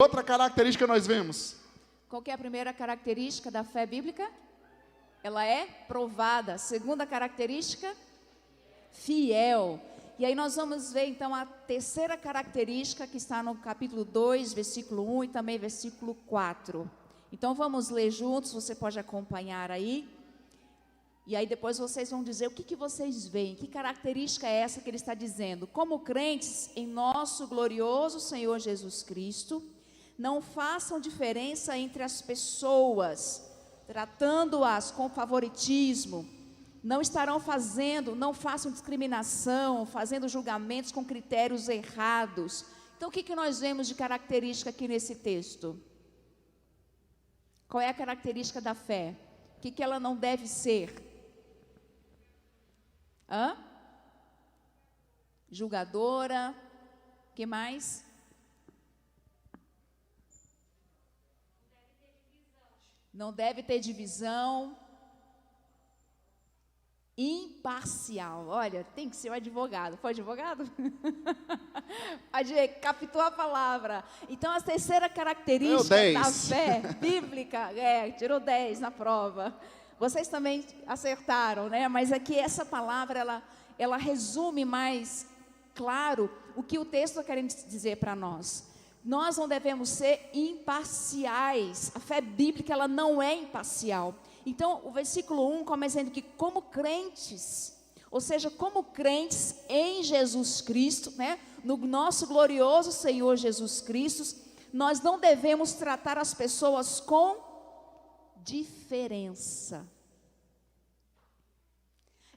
Outra característica nós vemos. Qual que é a primeira característica da fé bíblica? Ela é provada. Segunda característica, fiel. E aí nós vamos ver então a terceira característica que está no capítulo 2, versículo 1 e também versículo 4. Então vamos ler juntos, você pode acompanhar aí. E aí depois vocês vão dizer o que vocês veem, que característica é essa que ele está dizendo. Como crentes em nosso glorioso Senhor Jesus Cristo, não façam diferença entre as pessoas, tratando-as com favoritismo. Não façam discriminação, fazendo julgamentos com critérios errados. Então o que nós vemos de característica aqui nesse texto? Qual é a característica da fé? O que ela não deve ser? Julgadora. O que mais? Não deve ter divisão. Imparcial. Olha, tem que ser o advogado. Foi advogado? Captou a palavra. Então, a terceira característica da fé bíblica, tirou 10 na prova. Vocês também acertaram, né? Mas aqui essa palavra, ela resume mais claro o que o texto está querendo dizer para nós. Nós não devemos ser imparciais. A fé bíblica, ela não é imparcial. Então, o versículo 1 começa dizendo que como crentes, ou seja, como crentes em Jesus Cristo, né, no nosso glorioso Senhor Jesus Cristo, nós não devemos tratar as pessoas com diferença.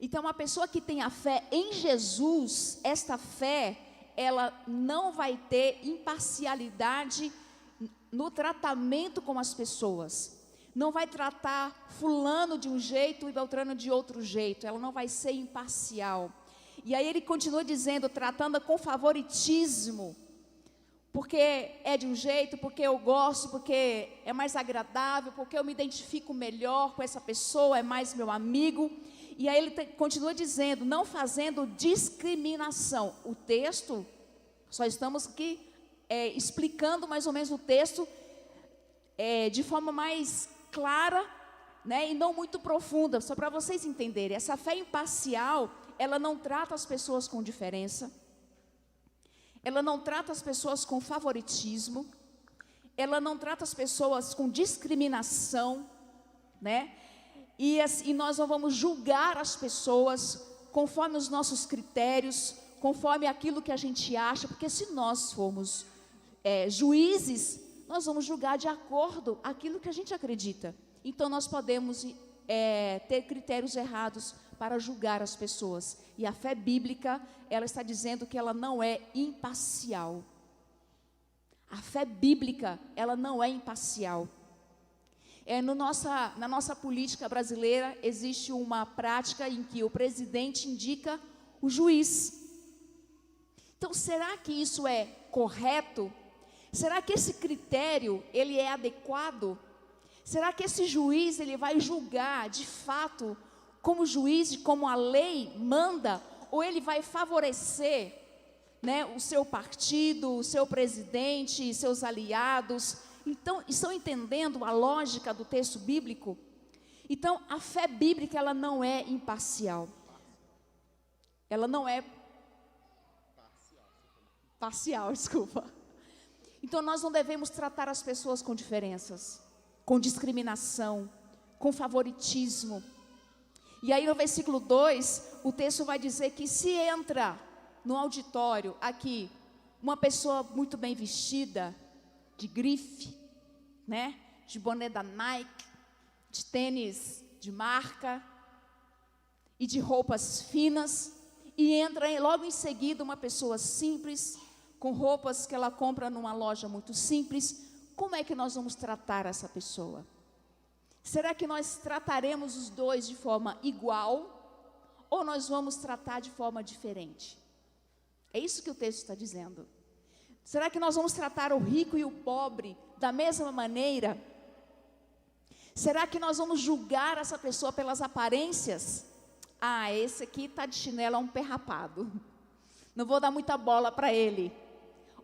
Então, uma pessoa que tem a fé em Jesus, esta fé, ela não vai ter imparcialidade no tratamento com as pessoas. Não vai tratar fulano de um jeito e Beltrano de outro jeito. Ela não vai ser imparcial. E aí ele continua dizendo, tratando com favoritismo. Porque é de um jeito, porque eu gosto, porque é mais agradável, porque eu me identifico melhor com essa pessoa, é mais meu amigo. E aí ele continua dizendo, não fazendo discriminação. O texto, só estamos aqui explicando mais ou menos o texto de forma mais clara, né, e não muito profunda, só para vocês entenderem. Essa fé imparcial, ela não trata as pessoas com diferença, ela não trata as pessoas com favoritismo, ela não trata as pessoas com discriminação, né, e nós não vamos julgar as pessoas conforme os nossos critérios, conforme aquilo que a gente acha, porque se nós formos juízes, nós vamos julgar de acordo com aquilo que a gente acredita. Então, nós podemos ter critérios errados para julgar as pessoas. E a fé bíblica, ela está dizendo que ela não é imparcial. A fé bíblica, ela não é imparcial. Na nossa política brasileira, existe uma prática em que o presidente indica o juiz. Então, será que isso é correto? Será que esse critério, ele é adequado? Será que esse juiz, ele vai julgar, de fato, como juiz, como a lei manda? Ou ele vai favorecer, né, o seu partido, o seu presidente, seus aliados? Então, estão entendendo a lógica do texto bíblico? Então, a fé bíblica, ela não é imparcial. Ela não é parcial, desculpa. Então, nós não devemos tratar as pessoas com diferenças, com discriminação, com favoritismo. E aí no versículo 2, o texto vai dizer que se entra no auditório aqui, uma pessoa muito bem vestida, de grife, né, de boné da Nike, de tênis de marca e de roupas finas, e entra logo em seguida uma pessoa simples, com roupas que ela compra numa loja muito simples, como é que nós vamos tratar essa pessoa? Será que nós trataremos os dois de forma igual, ou nós vamos tratar de forma diferente? É isso que o texto está dizendo. Será que nós vamos tratar o rico e o pobre da mesma maneira? Será que nós vamos julgar essa pessoa pelas aparências? Ah, esse aqui está de chinelo, é um pé rapado. Não vou dar muita bola para ele.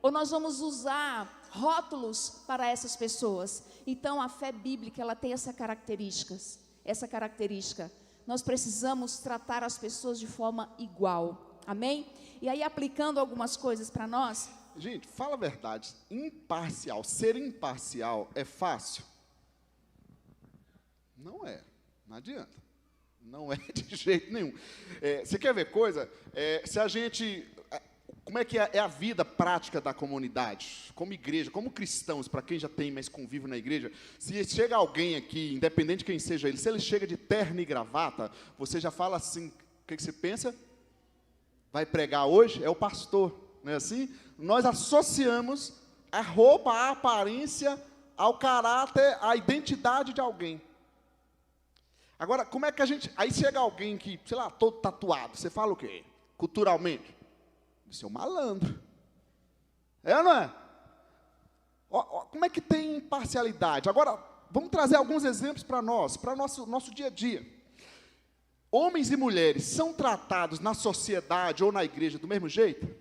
Ou nós vamos usar rótulos para essas pessoas. Então, a fé bíblica, ela tem essa característica. Nós precisamos tratar as pessoas de forma igual. Amém? E aí, aplicando algumas coisas para nós. Gente, fala a verdade. Imparcial. Ser imparcial é fácil? Não é. Não adianta. Não é de jeito nenhum. Você quer ver coisa? Se a gente... Como é que é a vida prática da comunidade? Como igreja, como cristãos, para quem já tem mais convívio na igreja, se chega alguém aqui, independente de quem seja ele, se ele chega de terno e gravata, você já fala assim, o que você pensa? Vai pregar hoje? É o pastor, não é assim? Nós associamos a roupa, a aparência, ao caráter, à identidade de alguém. Agora, como é que a gente... Aí chega alguém que, sei lá, todo tatuado, você fala o quê? Culturalmente? Isso é um malandro. É ou não é? Como é que tem imparcialidade? Agora, vamos trazer alguns exemplos para nós, para nosso dia a dia. Homens e mulheres são tratados na sociedade ou na igreja do mesmo jeito?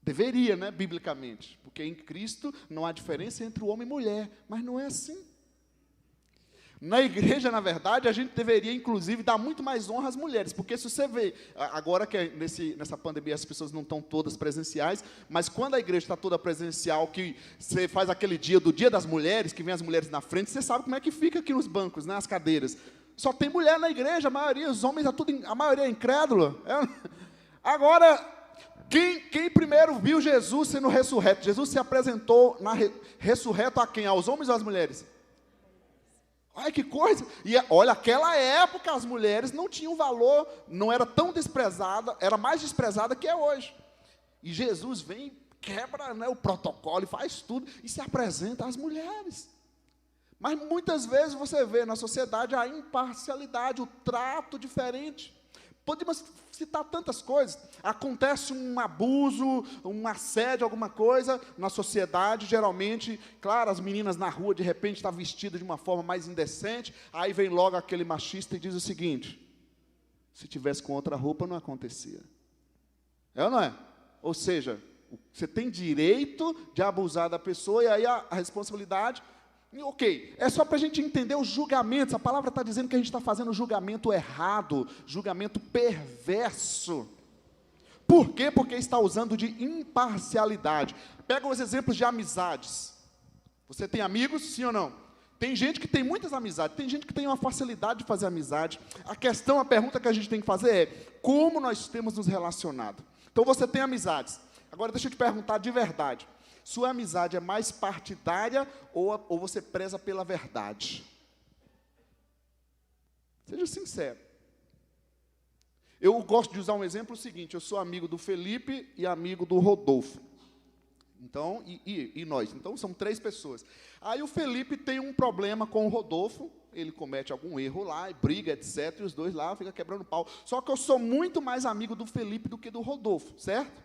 Deveria, né, biblicamente. Porque em Cristo não há diferença entre o homem e mulher. Mas não é assim. Na igreja, na verdade, a gente deveria, inclusive, dar muito mais honra às mulheres, porque se você vê, agora que nessa pandemia as pessoas não estão todas presenciais, mas quando a igreja está toda presencial, que você faz aquele dia do Dia das Mulheres, que vem as mulheres na frente, você sabe como é que fica aqui nos bancos, né, as cadeiras. Só tem mulher na igreja, a maioria, os homens, a maioria é incrédula. Agora, quem primeiro viu Jesus sendo ressurreto? Jesus se apresentou ressurreto a quem? Aos homens ou às mulheres? Olha que coisa, e olha, aquela época as mulheres não tinham valor, não era tão desprezada, era mais desprezada que é hoje. E Jesus vem, quebra, né, o protocolo, e faz tudo, e se apresenta às mulheres. Mas muitas vezes você vê na sociedade a imparcialidade, o trato diferente. Podemos citar tantas coisas. Acontece um abuso, um assédio, alguma coisa na sociedade, geralmente, claro, as meninas na rua, de repente, estão vestidas de uma forma mais indecente, aí vem logo aquele machista e diz o seguinte, se tivesse com outra roupa, não acontecia. É ou não é? Ou seja, você tem direito de abusar da pessoa, e aí a responsabilidade... Ok, é só para a gente entender os julgamentos. A palavra está dizendo que a gente está fazendo julgamento errado, julgamento perverso. Por quê? Porque está usando de imparcialidade. Pega os exemplos de amizades. Você tem amigos, sim ou não? Tem gente que tem muitas amizades, tem gente que tem uma facilidade de fazer amizade. A pergunta que a gente tem que fazer é, como nós temos nos relacionado? Então você tem amizades. Agora deixa eu te perguntar de verdade. Sua amizade é mais partidária ou você preza pela verdade? Seja sincero. Eu gosto de usar um exemplo seguinte, eu sou amigo do Felipe e amigo do Rodolfo. Então, e nós? Então, são 3 pessoas. Aí o Felipe tem um problema com o Rodolfo, ele comete algum erro lá, briga, etc. E os dois lá ficam quebrando pau. Só que eu sou muito mais amigo do Felipe do que do Rodolfo, certo?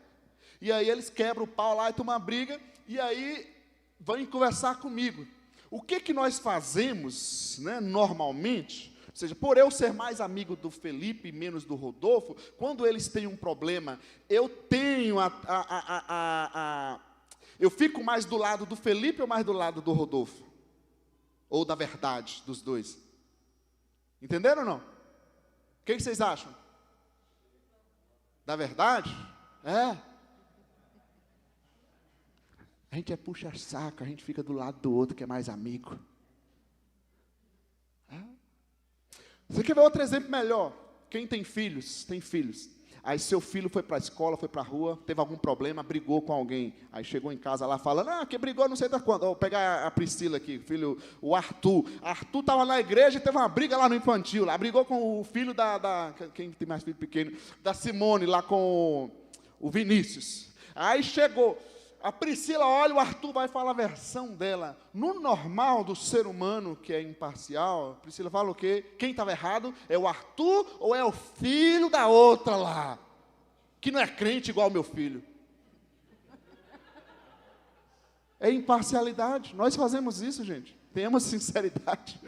E aí eles quebram o pau lá e tomam uma briga, e aí vêm conversar comigo. O que nós fazemos, né, normalmente, ou seja, por eu ser mais amigo do Felipe e menos do Rodolfo, quando eles têm um problema, eu tenho eu fico mais do lado do Felipe ou mais do lado do Rodolfo? Ou da verdade dos dois? Entenderam ou não? O que vocês acham? Da verdade? É. A gente puxa-saco, a gente fica do lado do outro que é mais amigo. Você quer ver outro exemplo melhor? Quem tem filhos? Tem filhos. Aí seu filho foi para a escola, foi para a rua, teve algum problema, brigou com alguém. Aí chegou em casa lá falando, que brigou não sei da quando. Vou pegar a Priscila aqui, filho, o Arthur. Arthur estava na igreja e teve uma briga lá no infantil. Lá brigou com o filho quem tem mais filho pequeno? Da Simone, lá com o Vinícius. Aí chegou... A Priscila olha, o Arthur vai falar a versão dela. No normal do ser humano, que é imparcial, a Priscila fala o quê? Quem estava errado? É o Arthur ou é o filho da outra lá? Que não é crente igual o meu filho. É imparcialidade. Nós fazemos isso, gente. Tenhamos sinceridade.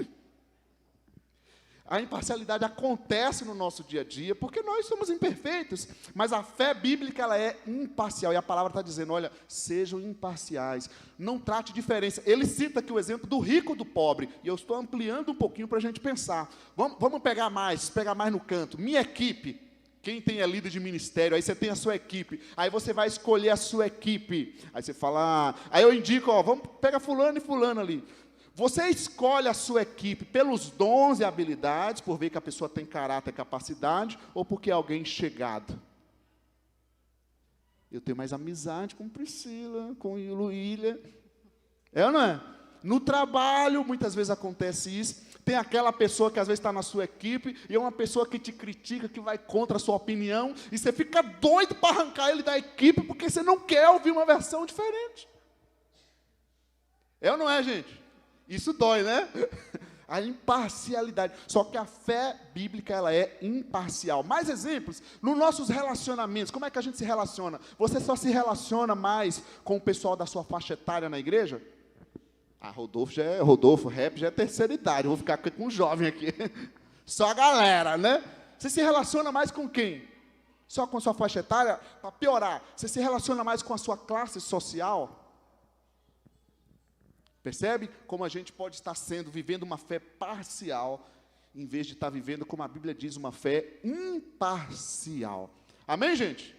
A imparcialidade acontece no nosso dia a dia, porque nós somos imperfeitos, mas a fé bíblica, ela é imparcial, e a palavra está dizendo, olha, sejam imparciais, não trate diferença. Ele cita aqui o exemplo do rico e do pobre, e eu estou ampliando um pouquinho para a gente pensar. Vamos pegar mais no canto. Minha equipe, quem tem a líder de ministério, aí você tem a sua equipe, aí você vai escolher a sua equipe, aí você fala, aí eu indico, pega fulano e fulano ali. Você escolhe a sua equipe pelos dons e habilidades, por ver que a pessoa tem caráter e capacidade, ou porque é alguém chegado? Eu tenho mais amizade com Priscila, com Luília. É ou não é? No trabalho, muitas vezes acontece isso. Tem aquela pessoa que às vezes está na sua equipe, e é uma pessoa que te critica, que vai contra a sua opinião, e você fica doido para arrancar ele da equipe, porque você não quer ouvir uma versão diferente. É ou não é, gente? Isso dói, né? A imparcialidade. Só que a fé bíblica, ela é imparcial. Mais exemplos, nos nossos relacionamentos. Como é que a gente se relaciona? Você só se relaciona mais com o pessoal da sua faixa etária na igreja? Rodolfo, rap já é terceira idade. Eu vou ficar com um jovem aqui. Só a galera, né? Você se relaciona mais com quem? Só com a sua faixa etária? Para piorar, você se relaciona mais com a sua classe social? Percebe como a gente pode estar vivendo uma fé parcial, em vez de estar vivendo, como a Bíblia diz, uma fé imparcial. Amém, gente?